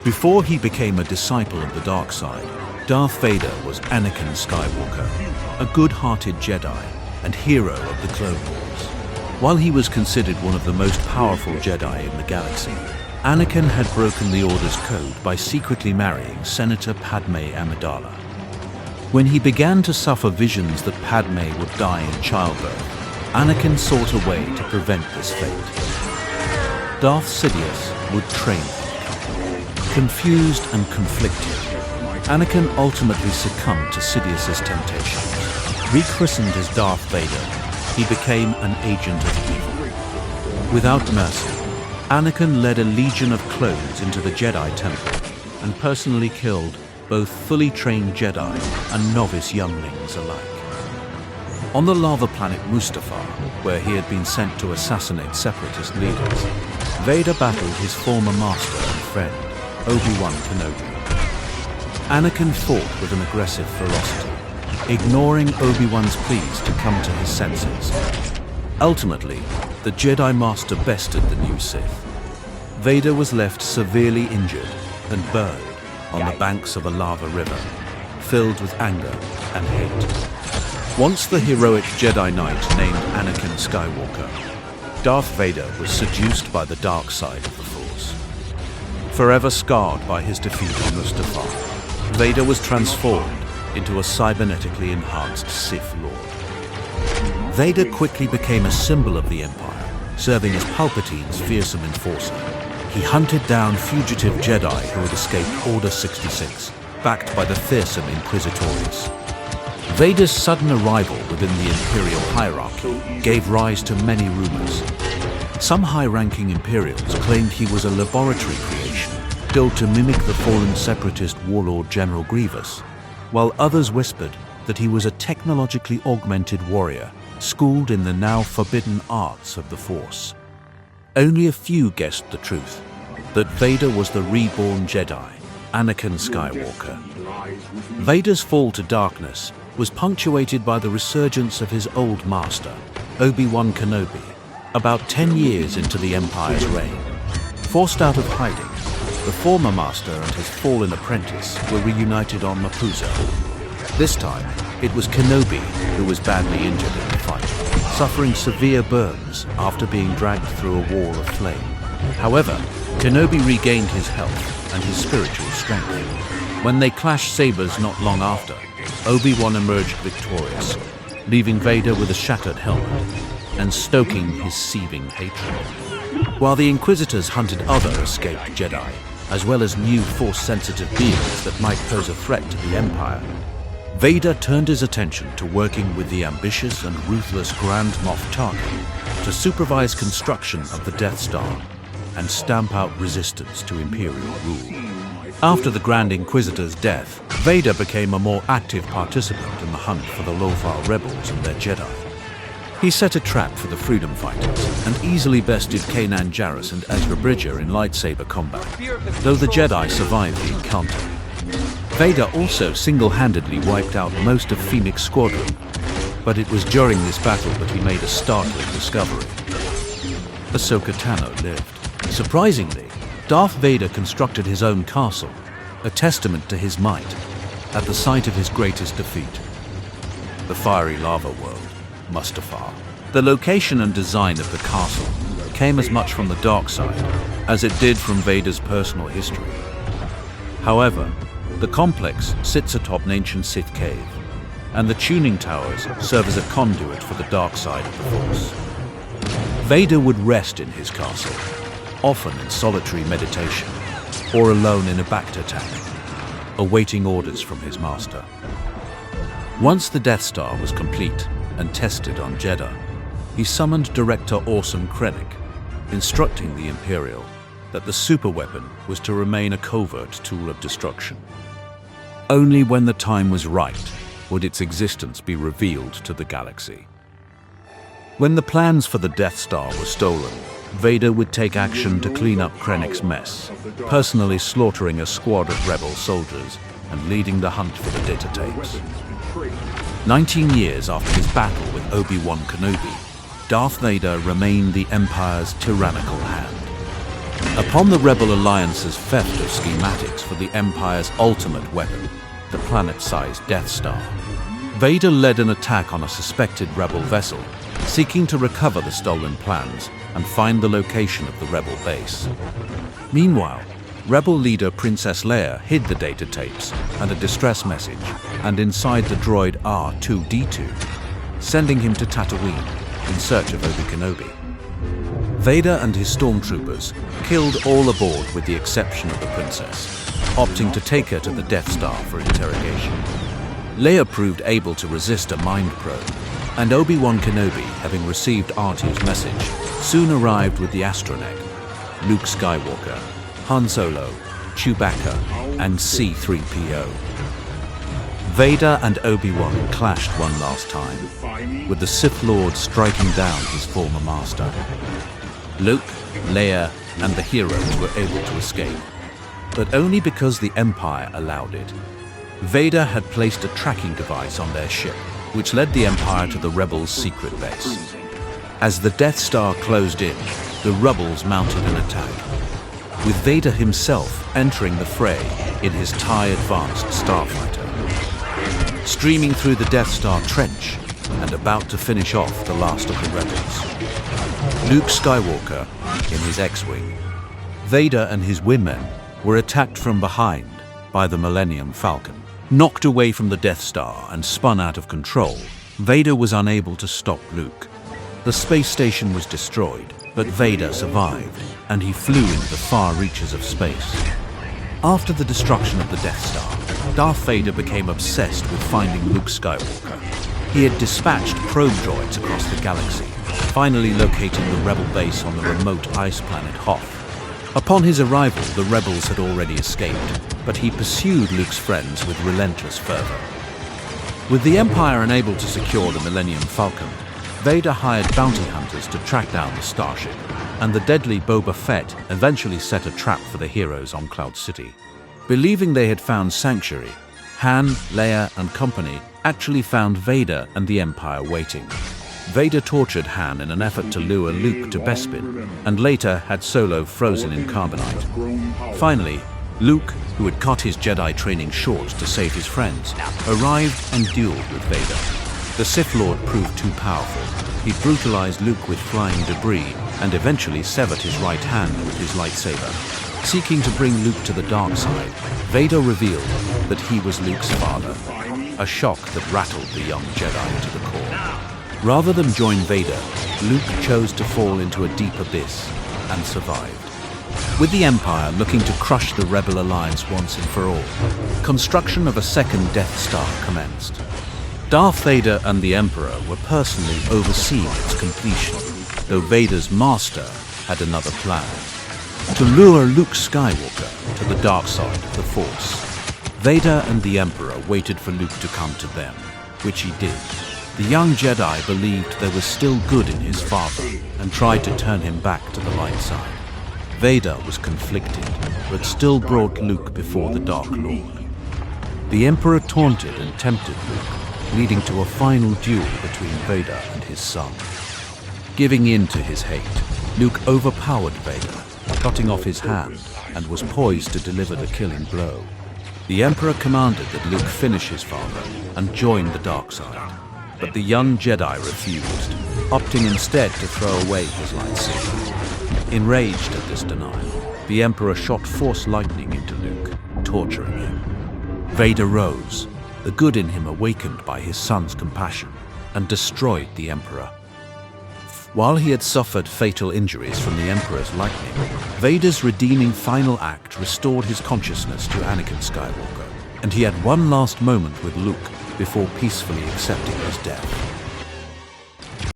Before he became a disciple of the dark side, Darth Vader was Anakin Skywalker, a good-hearted Jedi and hero of the Clone Wars. While he was considered one of the most powerful Jedi in the galaxy, Anakin had broken the Order's code by secretly marrying Senator Padme Amidala. When he began to suffer visions that Padme would die in childbirth, Anakin sought a way to prevent this fate. Darth Sidious would train him. Confused and conflicted, Anakin ultimately succumbed to Sidious's temptations. Rechristened as Darth Vader, he became an agent of evil. Without mercy, Anakin led a legion of clones into the Jedi Temple and personally killed both fully trained Jedi and novice younglings alike. On the lava planet Mustafar, where he had been sent to assassinate Separatist leaders, Vader battled his former master and friend, Obi-Wan Kenobi. Anakin fought with an aggressive ferocity, ignoring Obi-Wan's pleas to come to his senses. Ultimately, the Jedi Master bested the new Sith. Vader was left severely injured and burned on the banks of a lava river, filled with anger and hate. Once the heroic Jedi Knight named Anakin Skywalker, Darth Vader was seduced by the dark side of the Force. Forever scarred by his defeat on Mustafar, Vader was transformed into a cybernetically enhanced Sith Lord. Vader quickly became a symbol of the Empire, serving as Palpatine's fearsome enforcer. He hunted down fugitive Jedi who had escaped Order 66, backed by the fearsome Inquisitores. Vader's sudden arrival within the Imperial hierarchy gave rise to many rumors. Some high-ranking Imperials claimed he was a laboratory creation, built to mimic the fallen Separatist warlord General Grievous, while others whispered that he was a technologically augmented warrior, schooled in the now forbidden arts of the Force. Only a few guessed the truth, that Vader was the reborn Jedi, Anakin Skywalker. Vader's fall to darkness was punctuated by the resurgence of his old master, Obi-Wan Kenobi, about 10 years into the Empire's reign. Forced out of hiding, the former master and his fallen apprentice were reunited on Mapuzo. This time, it was Kenobi who was badly injured in the fight, suffering severe burns after being dragged through a wall of flame. However, Kenobi regained his health and his spiritual strength. When they clashed sabers not long after, Obi-Wan emerged victorious, leaving Vader with a shattered helmet and stoking his seething hatred. While the Inquisitors hunted other escaped Jedi, as well as new Force-sensitive beings that might pose a threat to the Empire, Vader turned his attention to working with the ambitious and ruthless Grand Moff Tarkin to supervise construction of the Death Star and stamp out resistance to Imperial rule. After the Grand Inquisitor's death, Vader became a more active participant in the hunt for the Lothal rebels and their Jedi. He set a trap for the Freedom Fighters and easily bested Kanan Jarrus and Ezra Bridger in lightsaber combat, though the Jedi survived the encounter. Vader also single-handedly wiped out most of Phoenix Squadron, but it was during this battle that he made a startling discovery. Ahsoka Tano lived. Surprisingly, Darth Vader constructed his own castle, a testament to his might, at the site of his greatest defeat, the fiery lava world, Mustafar. The location and design of the castle came as much from the dark side as it did from Vader's personal history. However, the complex sits atop an ancient Sith cave, and the tuning towers serve as a conduit for the dark side of the Force. Vader would rest in his castle, often in solitary meditation, or alone in a Bacta tank, awaiting orders from his master. Once the Death Star was complete and tested on Jedha, he summoned Director Orson Krennic, instructing the Imperial that the superweapon was to remain a covert tool of destruction. Only when the time was right would its existence be revealed to the galaxy. When the plans for the Death Star were stolen, Vader would take action to clean up Krennic's mess, personally slaughtering a squad of rebel soldiers and leading the hunt for the data tapes. 19 years after his battle with Obi-Wan Kenobi, Darth Vader remained the Empire's tyrannical hand. Upon the Rebel Alliance's theft of schematics for the Empire's ultimate weapon, the planet-sized Death Star, Vader led an attack on a suspected Rebel vessel, seeking to recover the stolen plans and find the location of the Rebel base. Meanwhile, Rebel leader Princess Leia hid the data tapes and a distress message, and inside the droid R2-D2, sending him to Tatooine in search of Obi Kenobi. Vader and his stormtroopers killed all aboard with the exception of the princess, opting to take her to the Death Star for interrogation. Leia proved able to resist a mind probe, and Obi-Wan Kenobi, having received R2's message, soon arrived with the astronaut, Luke Skywalker, Han Solo, Chewbacca, and C-3PO. Vader and Obi-Wan clashed one last time, with the Sith Lord striking down his former master. Luke, Leia, and the heroes were able to escape, but only because the Empire allowed it. Vader had placed a tracking device on their ship, which led the Empire to the Rebels' secret base. As the Death Star closed in, the rebels mounted an attack, with Vader himself entering the fray in his TIE Advanced starfighter. Streaming through the Death Star trench and about to finish off the last of the rebels, Luke Skywalker in his X-Wing. Vader and his women were attacked from behind by the Millennium Falcon. Knocked away from the Death Star and spun out of control, Vader was unable to stop Luke. The space station was destroyed, but Vader survived, and he flew into the far reaches of space. After the destruction of the Death Star, Darth Vader became obsessed with finding Luke Skywalker. He had dispatched probe droids across the galaxy, finally locating the Rebel base on the remote ice planet Hoth. Upon his arrival, the rebels had already escaped, but he pursued Luke's friends with relentless fervor. With the Empire unable to secure the Millennium Falcon, Vader hired bounty hunters to track down the starship, and the deadly Boba Fett eventually set a trap for the heroes on Cloud City. Believing they had found sanctuary, Han, Leia, and company actually found Vader and the Empire waiting. Vader tortured Han in an effort to lure Luke to Bespin, and later had Solo frozen in carbonite. Finally, Luke, who had cut his Jedi training short to save his friends, arrived and dueled with Vader. The Sith Lord proved too powerful. He brutalized Luke with flying debris and eventually severed his right hand with his lightsaber. Seeking to bring Luke to the dark side, Vader revealed that he was Luke's father, a shock that rattled the young Jedi to the core. Rather than join Vader, Luke chose to fall into a deep abyss and survived. With the Empire looking to crush the Rebel Alliance once and for all, construction of a second Death Star commenced. Darth Vader and the Emperor were personally overseeing its completion, though Vader's master had another plan: to lure Luke Skywalker to the dark side of the Force. Vader and the Emperor waited for Luke to come to them, which he did. The young Jedi believed there was still good in his father and tried to turn him back to the light side. Vader was conflicted, but still brought Luke before the Dark Lord. The Emperor taunted and tempted Luke, leading to a final duel between Vader and his son. Giving in to his hate, Luke overpowered Vader, cutting off his hand, and was poised to deliver the killing blow. The Emperor commanded that Luke finish his father and join the dark side. But the young Jedi refused, opting instead to throw away his lightsaber. Enraged at this denial, the Emperor shot Force lightning into Luke, torturing him. Vader rose, the good in him awakened by his son's compassion, and destroyed the Emperor. While he had suffered fatal injuries from the Emperor's lightning, Vader's redeeming final act restored his consciousness to Anakin Skywalker, and he had one last moment with Luke before peacefully accepting his death.